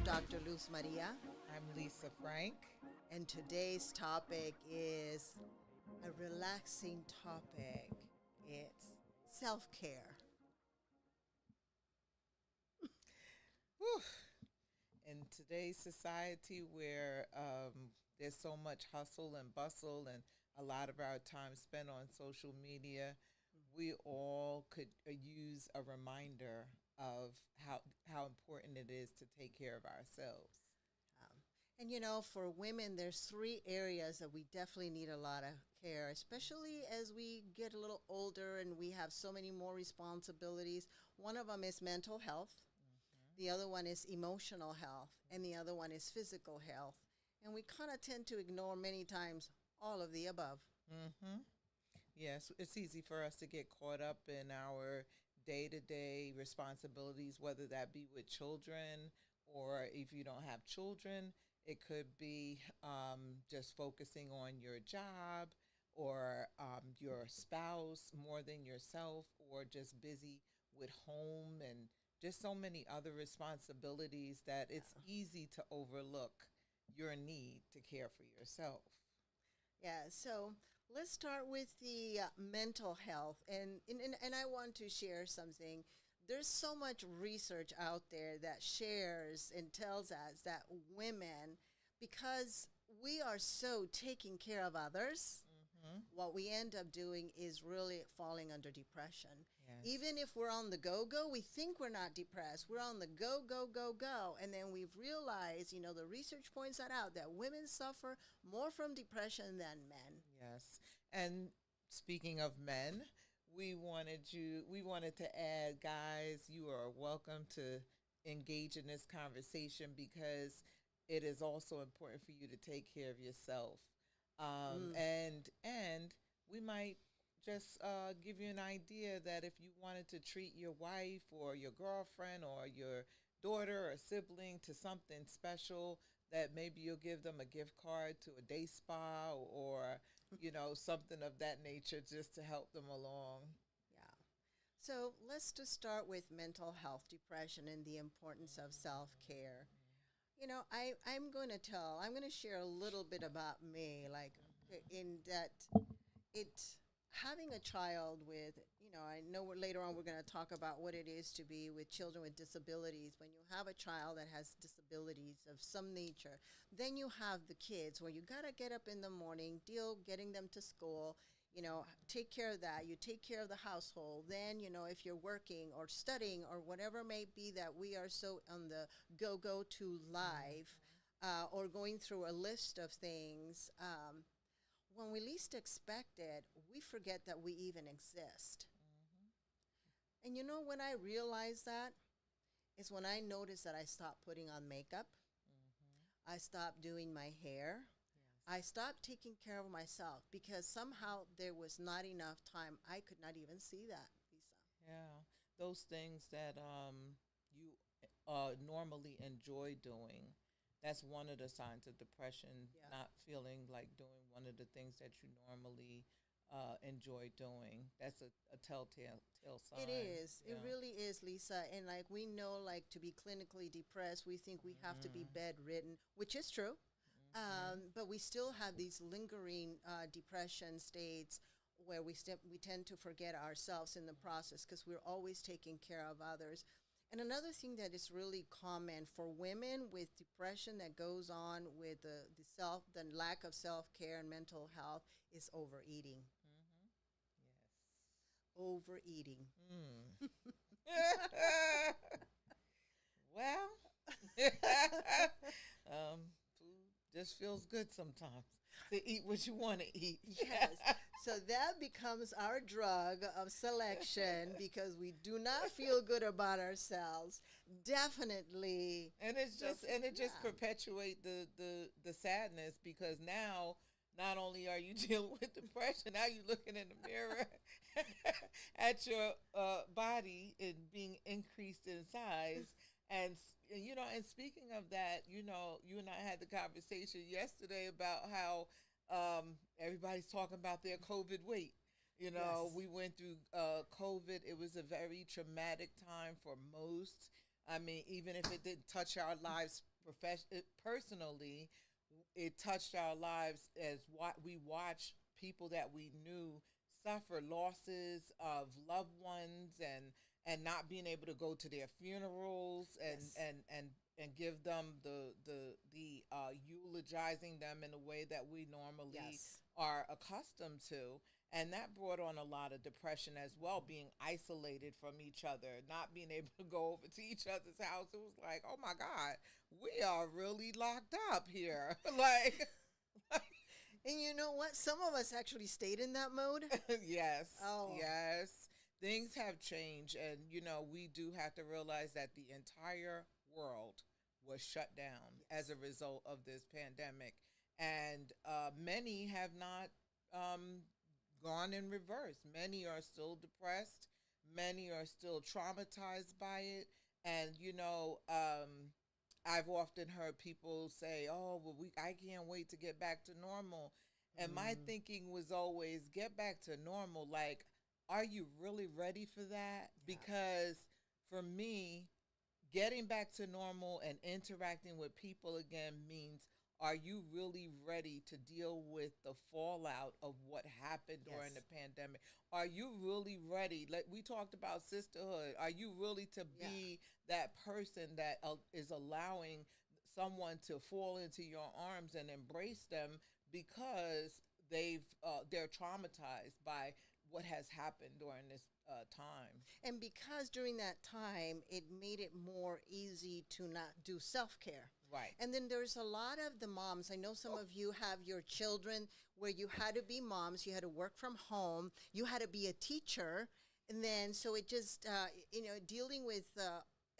Dr. Luz Maria, I'm Lisa Frank. and today's topic is a relaxing topic. It's self-care. Whew. In today's society where there's so much hustle and bustle and a lot of our time spent on social media, we all could use a reminder of how important it is to take care of ourselves. And for women, there's three areas that we definitely need a lot of care, especially as we get a little older and we have so many more responsibilities. One of them is mental health. The other one is emotional health, and the other one is physical health. And we kind of tend to ignore many times all of the above. Yes, it's easy for us to get caught up in our day-to-day responsibilities, whether that be with children or if you don't have children, it could be just focusing on your job or your spouse more than yourself, or just busy with home and just so many other responsibilities that it's easy to overlook your need to care for yourself. Yeah, so let's start with the mental health. And I want to share something. There's so much research out there that shares and tells us that women, because we are so taking care of others, what we end up doing is really falling under depression. Yes. Even if we're on the go-go, we think we're not depressed. We're on the go, go, go, go. And then we've realized, the research points that out, that women suffer more from depression than men. Yes. And speaking of men, we wanted to add, guys, you are welcome to engage in this conversation because it is also important for you to take care of yourself. And we might just give you an idea that if you wanted to treat your wife or your girlfriend or your daughter or sibling to something special, that maybe you'll give them a gift card to a day spa or something of that nature, just to help them along. Yeah. So let's just start with mental health, depression, and the importance of self-care. I'm going to share a little bit about me, like in that having a child with, I know later on we're going to talk about what it is to be with children with disabilities. When you have a child that has disabilities of some nature, then you have the kids where you got to get up in the morning, getting them to school, take care of that. You take care of the household. Then, if you're working or studying or whatever it may be, that we are so on the go to life or going through a list of things, when we least expect it, we forget that we even exist. And when I realized that is when I noticed that I stopped putting on makeup. I stopped doing my hair. I stopped taking care of myself because somehow there was not enough time. I could not even see that, Lisa. Yeah, those things that you normally enjoy doing. That's one of the signs of depression, Yeah. not feeling like doing one of the things that you normally enjoy doing. That's a telltale sign. It is. Yeah. It really is, Lisa. And we know, to be clinically depressed, we think we have to be bedridden, which is true. But we still have these lingering depression states where we tend to forget ourselves in the process because we're always taking care of others. And another thing that is really common for women with depression that goes on with the lack of self-care and mental health is overeating. Yes. Overeating. Well, food just feels good sometimes to eat what you want to eat. Yes. So that becomes our drug of selection because we do not feel good about ourselves. Definitely. And it just perpetuate the sadness, because now not only are you dealing with depression, now you're looking in the mirror at your body and being increased in size. And and speaking of that, you and I had the conversation yesterday about how everybody's talking about their COVID weight. Yes. We went through COVID. It was a very traumatic time for most. I mean, even if it didn't touch our lives personally, it touched our lives as what we watched people that we knew suffer losses of loved ones, and not being able to go to their funerals, Yes. and give them the eulogizing them in a way that we normally Yes. are accustomed to. And that brought on a lot of depression as well, being isolated from each other, not being able to go over to each other's house. It was like, oh my God, we are really locked up here. like, And you know what? Some of us actually stayed in that mode. yes, Oh, yes. Things have changed, and we do have to realize that the entire world was shut down as yes. a result of this pandemic, and many have not um, gone in reverse. Many are still depressed. Many are still traumatized by it, and I've often heard people say, "Oh, well, I can't wait to get back to normal." And my Mm, thinking was always, get back to normal. Like, are you really ready for that? yeah. Because for me, getting back to normal and interacting with people again means, are you really ready to deal with the fallout of what happened during Yes. the pandemic? Are you really ready? Like we talked about sisterhood. Are you really to Yeah. be that person that is allowing someone to fall into your arms and embrace them because they're traumatized by what has happened during this time? And because during that time, it made it more easy to not do self care. Right. And then there's a lot of the moms. I know some of you have your children where you had to be moms, you had to work from home, you had to be a teacher. And then, so it just, dealing with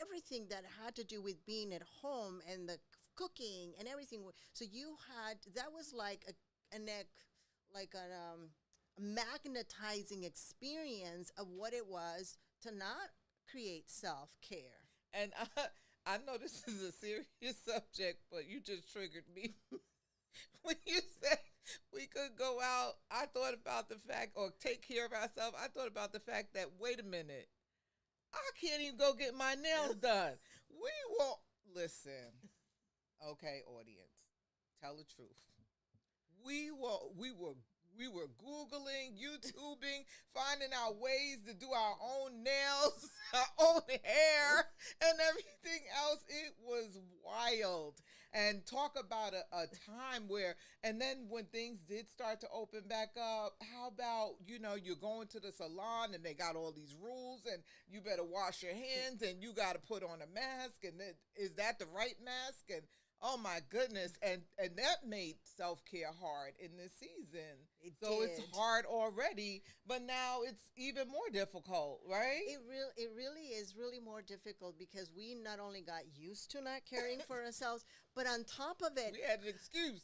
everything that had to do with being at home and the cooking and everything. So you had, that was like a neck, like a magnetizing experience of what it was to not create self care. And I know this is a serious subject, but you just triggered me. When you said we could go out, I thought about the fact, or take care of ourselves. I thought about the fact that, wait a minute, I can't even go get my nails done. We won't listen. Okay, audience, tell the truth. we were we were we were Googling, YouTubing, finding out ways to do our own nails, our own hair, and everything else. It was wild. And talk about a time where, and then when things did start to open back up, how about, you're going to the salon and they got all these rules, and you better wash your hands, and you got to put on a mask, and then, is that the right mask? And oh my goodness. And that made self-care hard in this season. It So it's did. hard already, but now it's even more difficult, right? It really is really more difficult because we not only got used to not caring for ourselves, but on top of it, We had an excuse.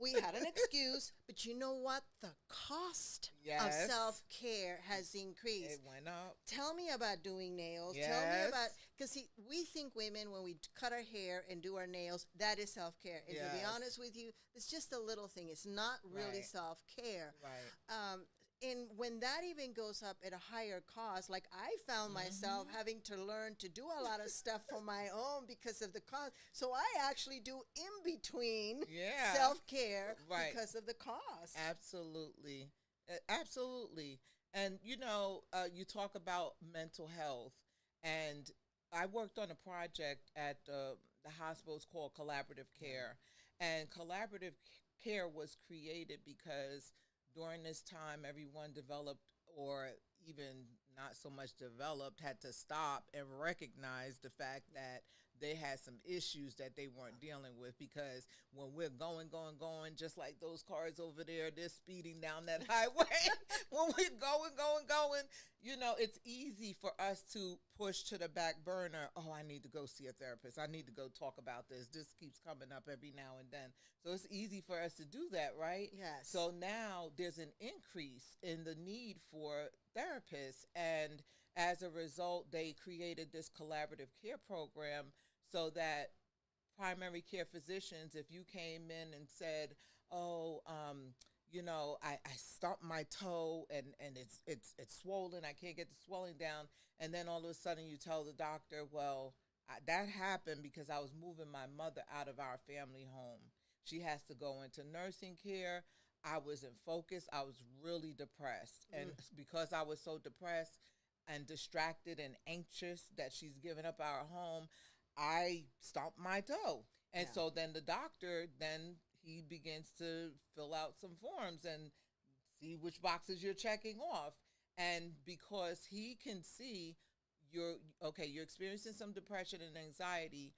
we had an excuse. But you know what? The cost of Yes. self care has increased. It went up. Tell me about doing nails. Tell me Yes. about, because see, we think women, when we cut our hair and do our nails, that is self care. And to be Yes. honest with you, it's just a little thing. It's not really Right. self care. Right. And when that even goes up at a higher cost, like I found myself Mm-hmm. having to learn to do a lot of stuff for my own because of the cost. So I actually do in between Yeah. self care Right. because of the cost. Absolutely. Absolutely. And you talk about mental health, and I worked on a project at the hospital. It's called collaborative care, and collaborative care was created because during this time everyone developed, or even not so much developed, had to stop and recognize the fact that they had some issues that they weren't dealing with. Because when we're going, just like those cars over there, they're speeding down that highway. When we're going, it's easy for us to push to the back burner. Oh, I need to go see a therapist. I need to go talk about this. This keeps coming up every now and then. So it's easy for us to do that, right? Yes. So now there's an increase in the need for therapists. And as a result, they created this collaborative care program so that primary care physicians, if you came in and said, "Oh, I stumped my toe, and it's swollen. I can't get the swelling down," and then all of a sudden you tell the doctor, "Well, That happened because I was moving my mother out of our family home. She has to go into nursing care. I wasn't focused. I was really depressed. And because I was so depressed and distracted and anxious that she's given up our home, I stomped my toe. And Yeah. so then the doctor, then he begins to fill out some forms and see which boxes you're checking off. And because he can see you're okay, you're experiencing some depression and anxiety,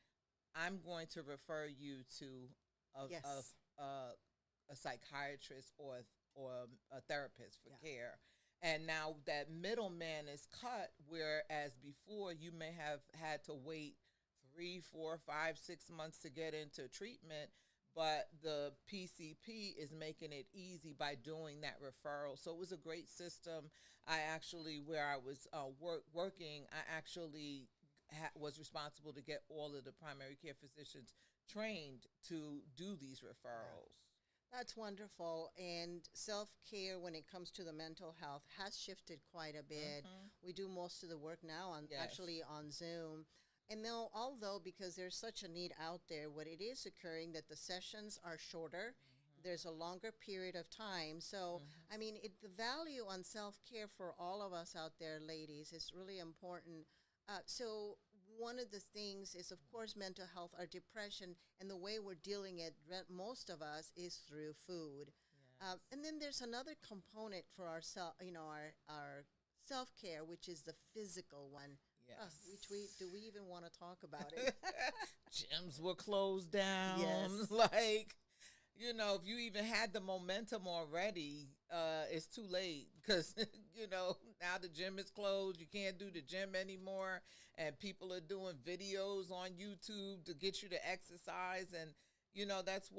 I'm going to refer you to a Yes. a, a psychiatrist or a therapist for Yeah. care. And now that middleman is cut, whereas before you may have had to wait 3, 4, 5, 6 months to get into treatment, but the PCP is making it easy by doing that referral. So it was a great system. I actually, where I was working, I actually was responsible to get all of the primary care physicians trained to do these referrals. That's wonderful. And self care, when it comes to the mental health, has shifted quite a bit. Mm-hmm. We do most of the work now on Yes. actually on Zoom. And though, although because there's such a need out there, what it is occurring that the sessions are shorter, there's a longer period of time. So, Mm-hmm. I mean, the value on self care for all of us out there, ladies, is really important. So, one of the things is, of course, mental health or depression, and the way we're dealing it, most of us, is through food. Yes. And then there's another component for our our self care, which is the physical one. Yes. Which we do we even want to talk about it? Gyms were closed down. Yes. Like, if you even had the momentum already, it's too late because, now the gym is closed. You can't do the gym anymore. And people are doing videos on YouTube to get you to exercise. And, that's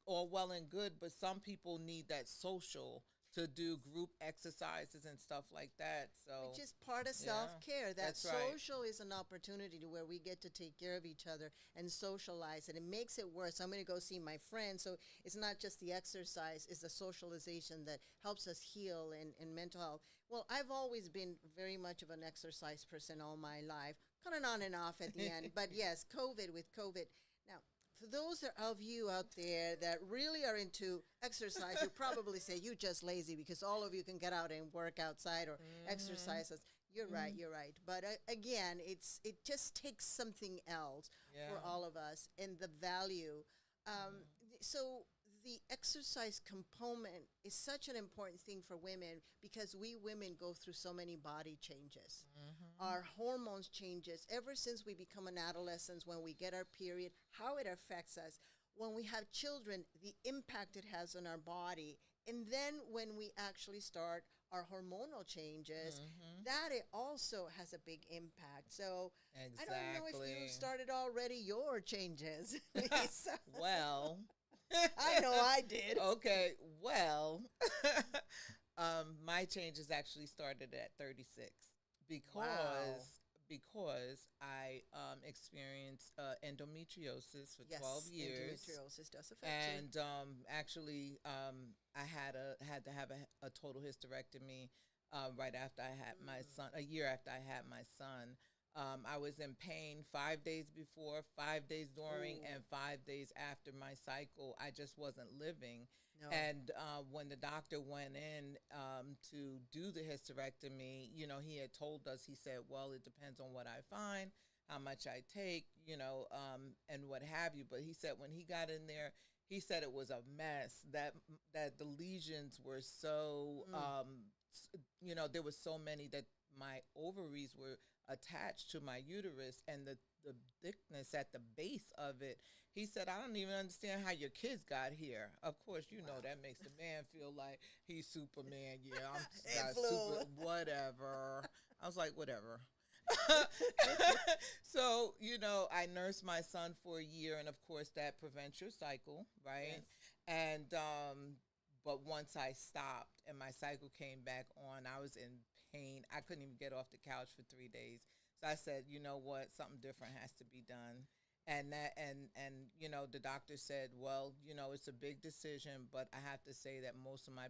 all well and good. But some people need that social to do group exercises and stuff like that. So, Which is part of yeah, self-care. That that's right. social is an opportunity to where we get to take care of each other and socialize, and it makes it worse. I'm going to go see my friend, so it's not just the exercise, it's the socialization that helps us heal and mental health. Well, I've always been very much of an exercise person all my life, kind of on and off at the end. But yes, with COVID. Now, for those of you out there that really are into exercise, you probably say you're just lazy because all of you can get out and work outside or Mm-hmm. exercise. You're right, you're right. But again, it just takes something else for Yeah. all of us and the value. Um, so the exercise component is such an important thing for women because we women go through so many body changes. Mm-hmm. Our hormones changes ever since we become an adolescent, when we get our period, how it affects us. When we have children, the impact it has on our body. And then when we actually start our hormonal changes, Mm-hmm. that it also has a big impact. So I don't know if you Exactly. started already your changes, Lisa. Well, I know I did. okay. Well, my changes actually started at 36 Wow. because I experienced endometriosis for 12 Yes, years, endometriosis does affect you. and actually I had to have a total hysterectomy right after I had my son. A year after I had my son, I was in pain 5 days before, 5 days during, Ooh, and 5 days after my cycle. I just wasn't living. no. And when the doctor went in to do the hysterectomy, he had told us, he said, well, it depends on what I find, how much I take, and what have you. But he said when he got in there, he said it was a mess, that the lesions were so, Mm. there was so many that my ovaries were attached to my uterus, and the thickness at the base of it. He said, I don't even understand how your kids got here. Of course, Wow. that makes the man feel like he's Superman. Yeah, I'm It got flew. super, whatever. I was like, whatever. So, I nursed my son for a year, and of course, that prevents your cycle, right? Yes. And, but once I stopped and my cycle came back on, I was in pain. I couldn't even get off the couch for 3 days. So I said, you know what, something different has to be done. And the doctor said, well, it's a big decision, but I have to say that most of my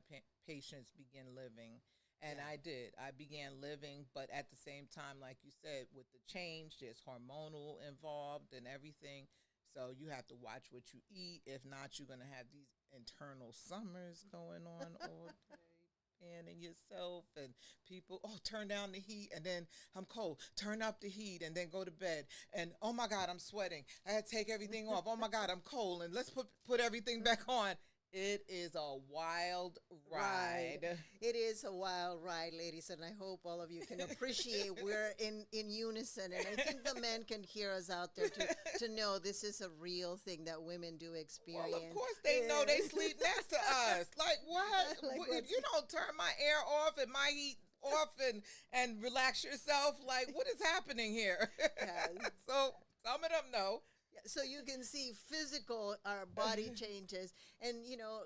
patients begin living. And Yeah. I did. I began living, but at the same time, like you said, with the change, there's hormonal involved and everything. So you have to watch what you eat. If not, you're going to have these internal summers going on all day. And yourself and people, oh, turn down the heat, and then I'm cold, turn up the heat, and then go to bed, and oh my God, I'm sweating, I had to take everything off, oh my God, I'm cold, and let's put everything back on. It is a wild Right. ride. It is a wild ride, ladies, and I hope all of you can appreciate we're in unison. And I think the men can hear us out there to know this is a real thing that women do experience. Well, of course they know, they sleep next to us. Like what? Like If you don't turn my air off and my heat off and relax yourself, like what is happening here? Yes. So some of them know. So you can see physical, our body changes. And,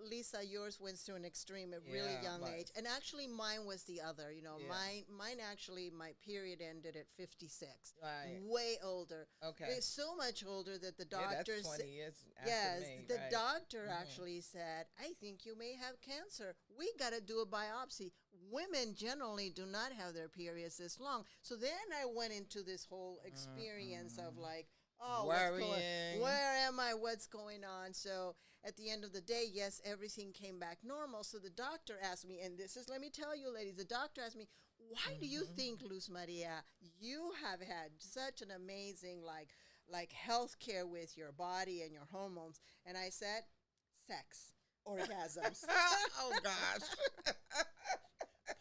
Lisa, yours went through an extreme at really Yeah, young but- age. And actually mine was the other, Yeah. mine actually, my period ended at 56. Right. Way older. Okay. It's so much older that the Yeah, doctor that's 20 years after yes, me, the right? doctor actually said, I think you may have cancer. We got to do a biopsy. Women generally do not have their periods this long. So then I went into this whole experience of like, oh, Worrying. where am I? What's going on? So at the end of the day, yes, everything came back normal. So the doctor asked me, and this is, let me tell you, ladies, the doctor asked me, why do you think, Luz Maria, you have had such an amazing, like health care with your body and your hormones? And I said, sex, orgasms. Oh gosh.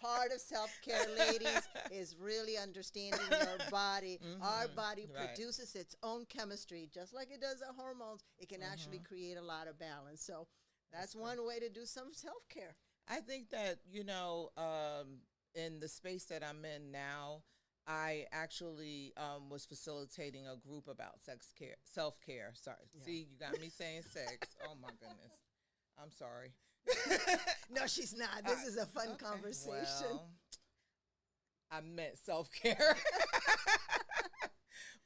Part of self-care, ladies, is really understanding your body. Our body Right. produces its own chemistry, just like it does our hormones. It can actually create a lot of balance. So that's one way to do some self-care. I think that, in the space that I'm in now, I actually was facilitating a group about self-care. Sorry. Yeah. See, you got me saying sex. Oh, my goodness. I'm sorry. No, she's not. This is a fun Okay, conversation. well, I meant self-care.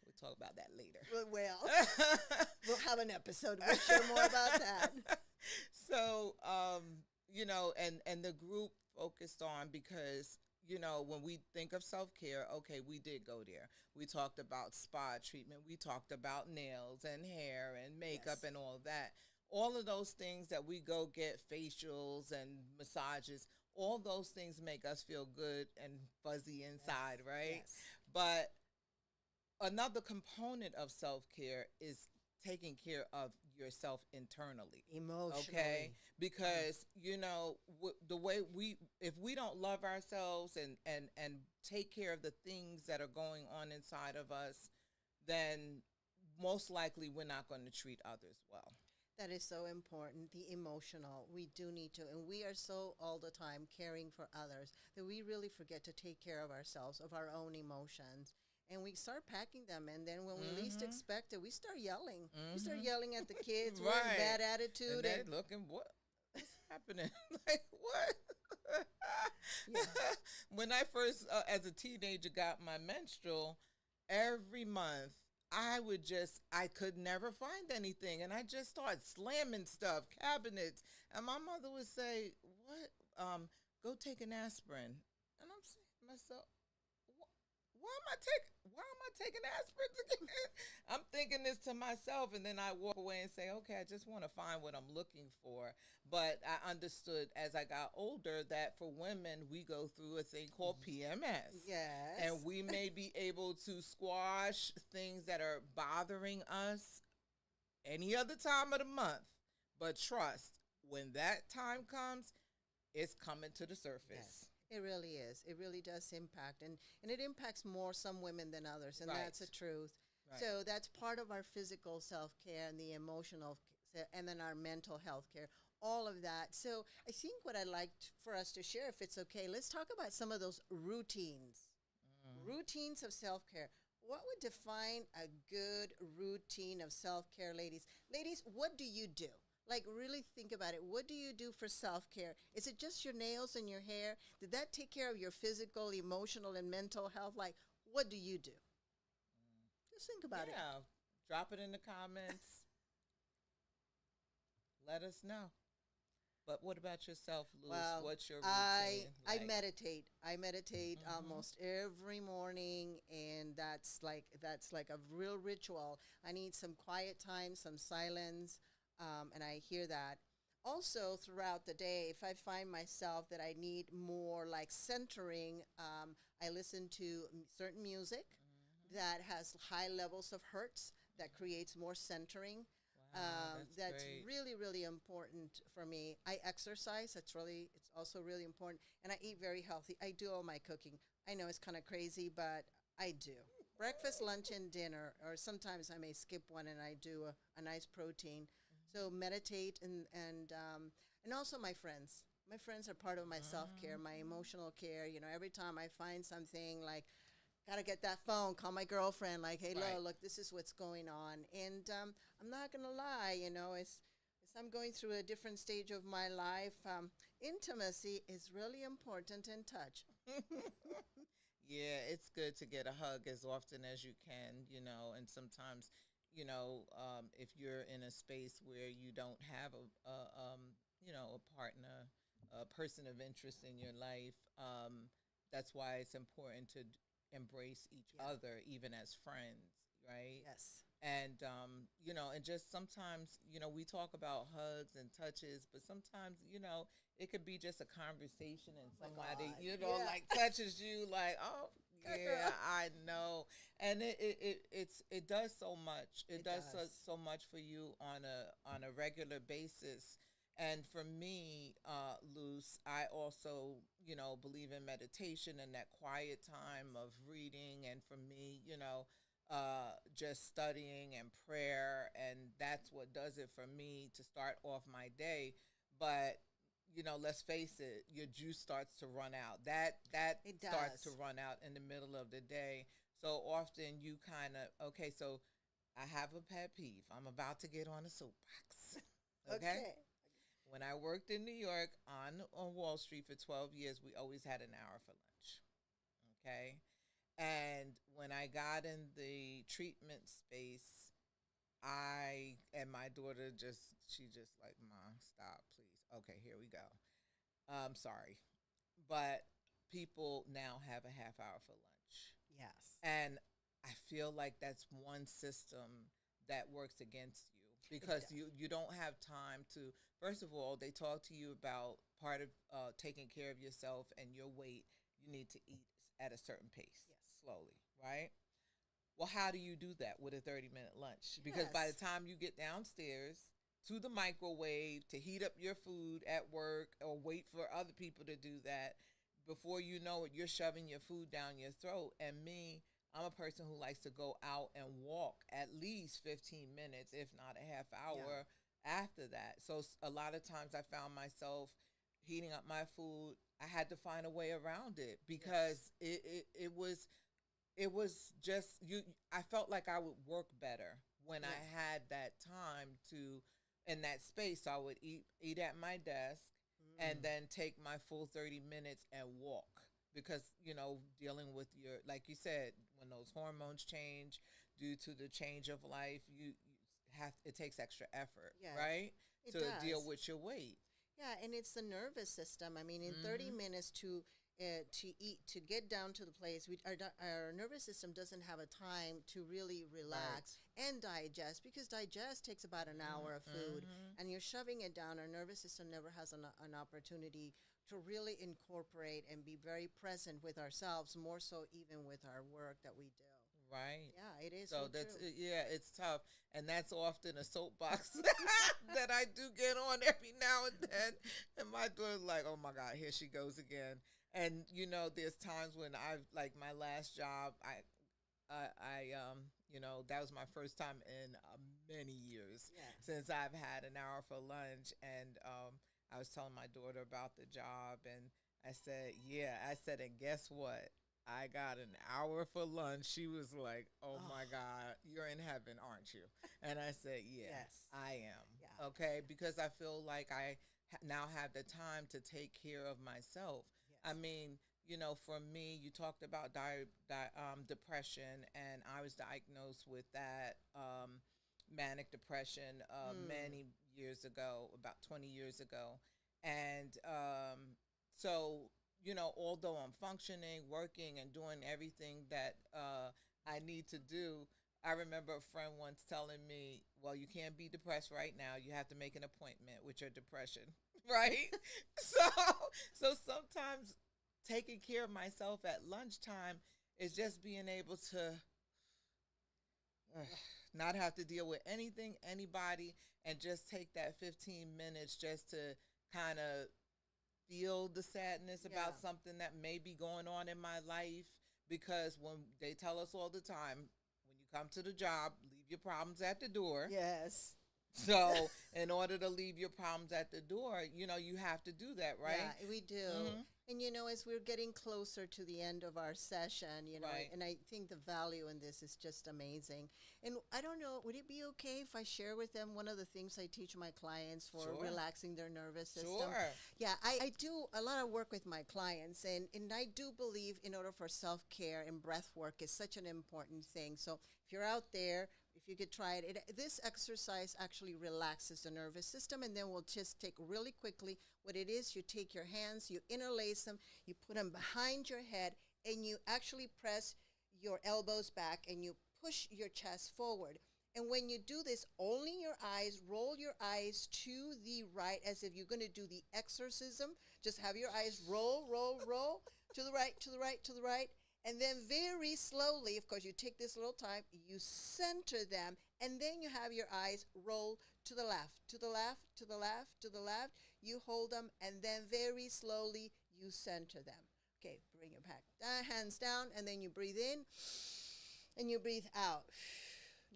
We'll talk about that later. We'll have an episode. We'll share more about that. So, and the group focused on because, when we think of self-care, okay, we did go there. We talked about spa treatment. We talked about nails and hair and makeup Yes. and all of that. All of those things that we go get, facials and massages, all those things make us feel good and fuzzy inside, right? Yes. But another component of self-care is taking care of yourself internally. Emotionally. Okay, because the way if we don't love ourselves and take care of the things that are going on inside of us, then most likely we're not going to treat others well. That is so important, the emotional. We do need to. And we are so all the time caring for others that we really forget to take care of ourselves, of our own emotions. And we start packing them. And then when we least expect it, we start yelling. We start yelling at the kids. We're in Right. bad attitude. And they looking, what's happening? Like, what? Yeah. When I first, as a teenager, got my menstrual, every month, I could never find anything. And I just started slamming stuff, cabinets. And my mother would say, what? Go take an aspirin. And I'm saying to myself, why am I taking aspirin again? I'm thinking this to myself, and then I walk away and say, okay, I just want to find what I'm looking for. But I understood as I got older that for women, we go through a thing called PMS. Yes. And we may be able to squash things that are bothering us any other time of the month. But trust, when that time comes, it's coming to the surface. Yes. It really is. It really does impact. And it impacts more some women than others. And Right. that's the truth. Right. So that's part of our physical self-care and the emotional, and then our mental health care, all of that. So I think what I'd like for us to share, if it's okay, let's talk about some of those routines. Routines of self-care. What would define a good routine of self-care, ladies? Ladies, what do you do? Like, really think about it. What do you do for self-care? Is it just your nails and your hair? Did that take care of your physical, emotional, and mental health? Like, what do you do? Just think about it. Yeah. Drop it in the comments. Let us know. But what about yourself, Luz? Well, What's your I routine I like? meditate. I meditate Mm-hmm. almost every morning, and that's like a real ritual. I need some quiet time, some silence, and I hear that. Also, throughout the day, if I find myself that I need more like centering, I listen to certain music Mm-hmm. that has high levels of hertz that creates more centering. Wow, that's That's great. really, really important for me. I exercise. It's also really important. And I eat very healthy. I do all my cooking. I know it's kind of crazy, but I do. Breakfast, lunch, and dinner, or sometimes I may skip one and I do a nice protein. So meditate and also my friends. My friends are part of my self care, my Mm-hmm. emotional care. Every time I find something like gotta get that phone, call my girlfriend, like, hey, Right. look, this is what's going on. And I'm not gonna lie, as I'm going through a different stage of my life, intimacy is really important in touch. Yeah, it's good to get a hug as often as you can, and sometimes, if you're in a space where you don't have a partner, a person of interest in your life, that's why it's important to embrace each Yeah. other, even as friends, right? Yes. And and just sometimes, we talk about hugs and touches, but sometimes, it could be just a conversation and Oh my somebody, God. Yeah. like touches you, like, oh yeah, Girl. I know. And it does so much. It It does so, does. so much for you on a regular basis. And for me, Luce, I also, believe in meditation and that quiet time of reading. And for me, just studying and prayer, and that's what does it for me to start off my day. But let's face it, your juice starts to run out. That It starts to does. run out in the middle of the day. So often you kind of, okay, so I have a pet peeve. I'm about to get on a soapbox. Okay? Okay. When I worked in New York on Wall Street for 12 years, we always had an hour for lunch. Okay? And when I got in the treatment space, I and my daughter she just like, Ma, stop, please. Okay, here we go. Sorry. But people now have a half hour for lunch. Yes. And I feel like that's one system that works against you It because does. you don't have time to, first of all, they talk to you about part of taking care of yourself and your weight. You need to eat at a certain pace, Yes. slowly, right? Well, how do you do that with a 30-minute lunch? Because by the Yes. time you get downstairs to the microwave to heat up your food at work or wait for other people to do that, before you know it, you're shoving your food down your throat. And me, I'm a person who likes to go out and walk at least 15 minutes, if not a half Yeah. hour after that. So a lot of times I found myself heating up my food. I had to find a way around it Yes. because it was just you. I felt like I would work better when Yeah. I had that time to in that space. So I would eat at my desk and Mm. then take my full 30 minutes and walk because dealing with your, like you said, when those hormones change due to the change of life, you have, it takes extra effort, Yes. right, It to deal does. with your weight. Yeah, and it's the nervous system. I mean, in 30 Mm-hmm. minutes to eat to get down to the place, our nervous system doesn't have a time to really Right. relax and digest because digest takes about an hour of food, Mm-hmm. and you're shoving it down. Our nervous system never has an opportunity to really incorporate and be very present with ourselves, more so even with our work that we do. Right. Yeah, it is so So that's true. it. Yeah, it's tough, and that's often a soapbox that I do get on every now and then. And my daughter's like, "Oh my God, here she goes again." And there's times when I've like my last job, that was my first time in many years Yes. since I've had an hour for lunch, and I was telling my daughter about the job, and I said, "Yeah," I said, "and guess what? I got an hour for lunch." She was like, "Oh Oh, my God, you're in heaven, aren't you?" And I said, "Yeah, yes. I Yeah. am." Okay, because I feel like I now have the time to take care of myself. I Yes. mean, for me, you talked about depression, and I was diagnosed with that manic depression Mm. many years ago, about 20 years ago. And so, although I'm functioning, working, and doing everything that I need to do, I remember a friend once telling me, well, you can't be depressed right now. You have to make an appointment with your depression, right? so sometimes taking care of myself at lunchtime is just being able to not have to deal with anything, anybody, and just take that 15 minutes just to kind of feel the sadness about something that may be going on in my life. Because when they tell us all the time, when you come to the job, leave your problems at the door. Yes. So in order to leave your problems at the door, you have to do that, right? Yeah, we do. Mm-hmm. And, as we're getting closer to the end of our session, right. And I think the value in this is just amazing. And I don't know, would it be okay if I share with them one of the things I teach my clients for relaxing their nervous system? Sure. Yeah, I do a lot of work with my clients, and I do believe in order for self-care and breath work is such an important thing. So if you're out there, if you could try it, this exercise actually relaxes the nervous system. And then we'll just take really quickly what it is. You take your hands, you interlace them, you put them behind your head, and you actually press your elbows back and you push your chest forward. And when you do this, only your eyes, roll your eyes to the right as if you're going to do the exorcism. Just have your eyes roll, roll, roll to the right, to the right, to the right. And then very slowly, of course, you take this little time, you center them, and then you have your eyes roll to the left, to the left, to the left, to the left. You hold them, and then very slowly you center them. Okay, bring your back, hands down, and then you breathe in, and you breathe out.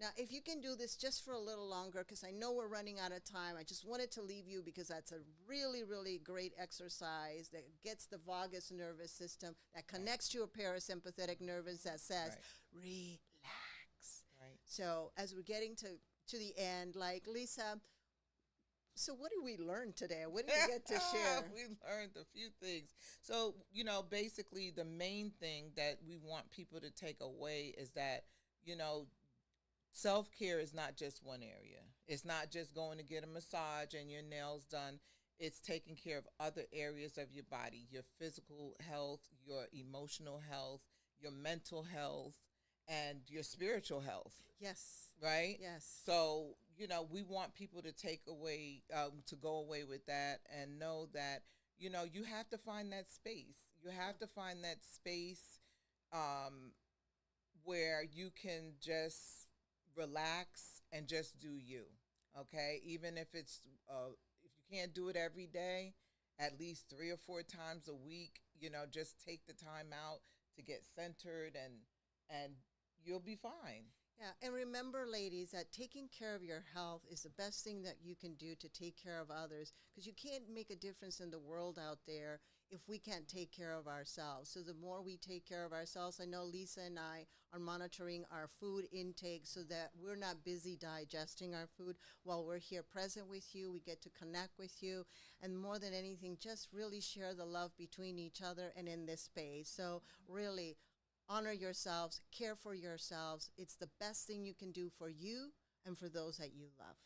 Now, if you can do this just for a little longer, because I know we're running out of time, I just wanted to leave you because that's a really, really great exercise that gets the vagus nervous system, that connects to a parasympathetic nervous that says, relax. Right. So as we're getting to the end, like, Lisa, so what did we learn today? What did we get to share? We learned a few things. So, basically the main thing that we want people to take away is that, self-care is not just one area. It's not just going to get a massage and your nails done. It's taking care of other areas of your body, your physical health, your emotional health, your mental health, and your spiritual health. Yes. Right? Yes. So, we want people to take away, to go away with that and know that, you have to find that space. You have to find that space where you can just relax and just do you. Okay? Even if if you can't do it every day, at least 3 or 4 times a week, just take the time out to get centered and you'll be fine. Yeah, and remember, ladies, that taking care of your health is the best thing that you can do to take care of others, because you can't make a difference in the world out there if we can't take care of ourselves. So the more we take care of ourselves, I know Lisa and I are monitoring our food intake so that we're not busy digesting our food while we're here present with you. We get to connect with you, and more than anything, just really share the love between each other and in this space. So really, honor yourselves, care for yourselves. It's the best thing you can do for you and for those that you love.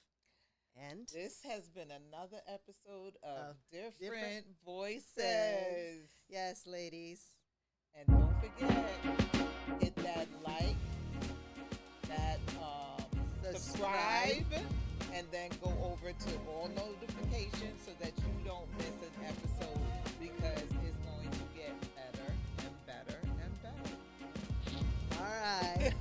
And this has been another episode of Different Voices. Yes, ladies. And don't forget, hit that like, that subscribe, and then go over to all notifications so that you don't miss an episode, because it's going to get better and better and better. All right.